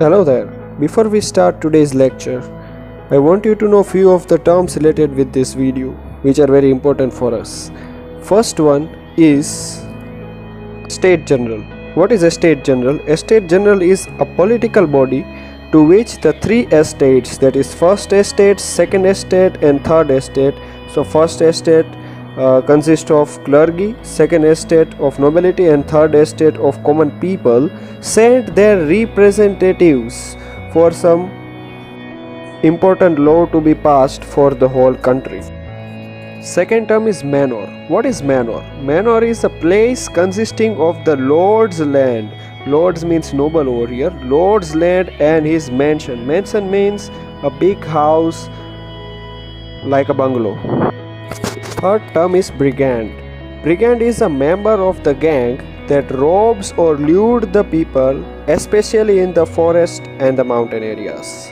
Hello there. Before we start today's lecture, I want you to know few of the terms related with this video which are very important for us. First one is State General. What is a State General? A State General is a political body to which the three estates, that is first estate, second estate and third estate. So first estate consists of clergy, second estate of nobility and third estate of common people, sent their representatives for some important law to be passed for the whole country. Second term is manor. What is manor? Manor is a place consisting of the lord's land. Lords means noble over here. Lord's land and his mansion. Mansion means a big house like a bungalow. Third term is brigand. Brigand is a member of the gang that robs or lures the people, especially in the forest and the mountain areas.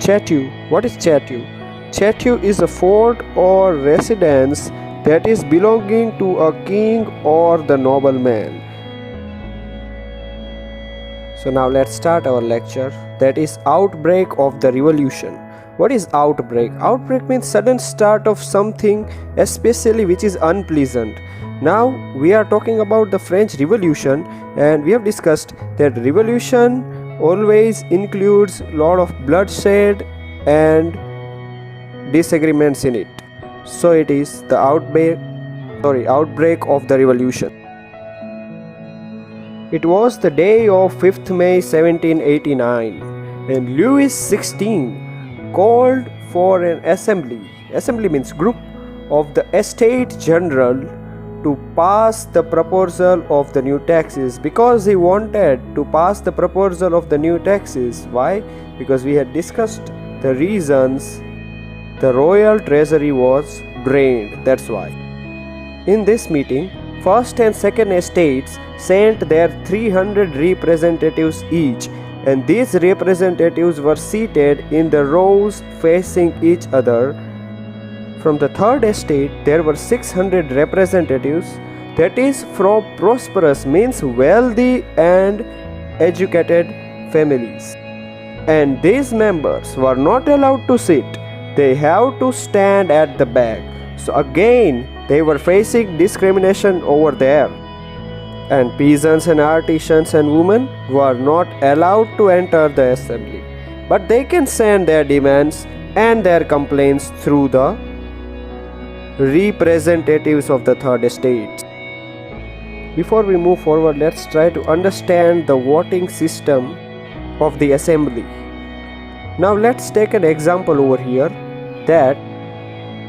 Chateau. What is Chateau? Chateau is a fort or residence that is belonging to a king or the nobleman. So now let's start our lecture, that is outbreak of the revolution. What is outbreak? Outbreak means sudden start of something, especially which is unpleasant. Now we are talking about the French Revolution, and we have discussed that revolution always includes a lot of bloodshed and disagreements in it. So it is the outbreak of the revolution. It was the day of 5th May 1789, and Louis XVI called for an assembly. Assembly means group of the Estates General to pass the proposal of the new taxes, because he wanted to pass the proposal of the new taxes. Why? Because we had discussed the reasons the royal treasury was drained. That's why. In this meeting, first and second estates sent their 300 representatives each, and these representatives were seated in the rows facing each other. From the third estate, there were 600 representatives, that is from prosperous means wealthy and educated families. And these members were not allowed to sit, they have to stand at the back. So again, they were facing discrimination over there. And peasants and artisans and women were not allowed to enter the assembly, but they can send their demands and their complaints through the representatives of the third estate. Before we move forward, let's try to understand the voting system of the assembly. Now let's take an example over here, that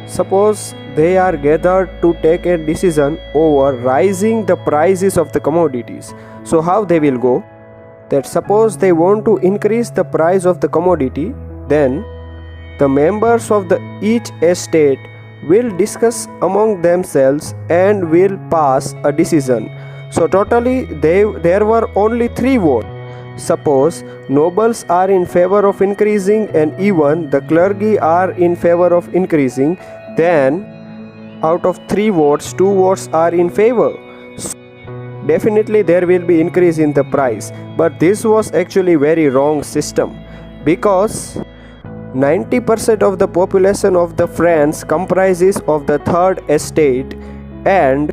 suppose they are gathered to take a decision over rising the prices of the commodities. So how they will go? That suppose they want to increase the price of the commodity, then the members of each estate will discuss among themselves and will pass a decision. So totally there were only 3 votes. Suppose nobles are in favor of increasing and even the clergy are in favor of increasing, then out of 3 votes, 2 votes are in favor. So definitely there will be increase in the price. But this was actually very wrong system, because 90% of the population of the France comprises of the third estate, and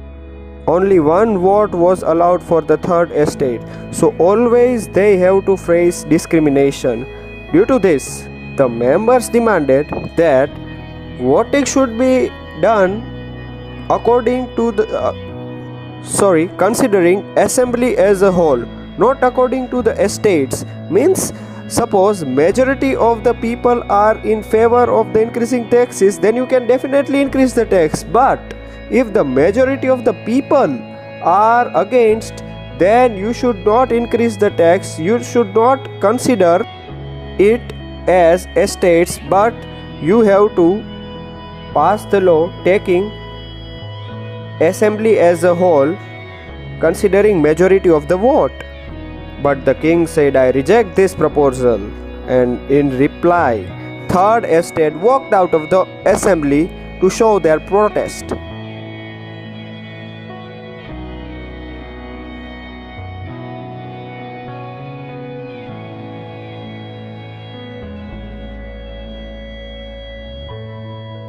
only 1 vote was allowed for the third estate. So always they have to face discrimination. Due to this, the members demanded that voting should be done according to considering assembly as a whole, not according to the estates. Means suppose majority of the people are in favor of the increasing taxes, then you can definitely increase the tax. But if the majority of the people are against, then you should not increase the tax. You should not consider it as estates, but you have to pass the law taking assembly as a whole, considering majority of the vote. But the king said, I reject this proposal, and in reply, third estate walked out of the assembly to show their protest.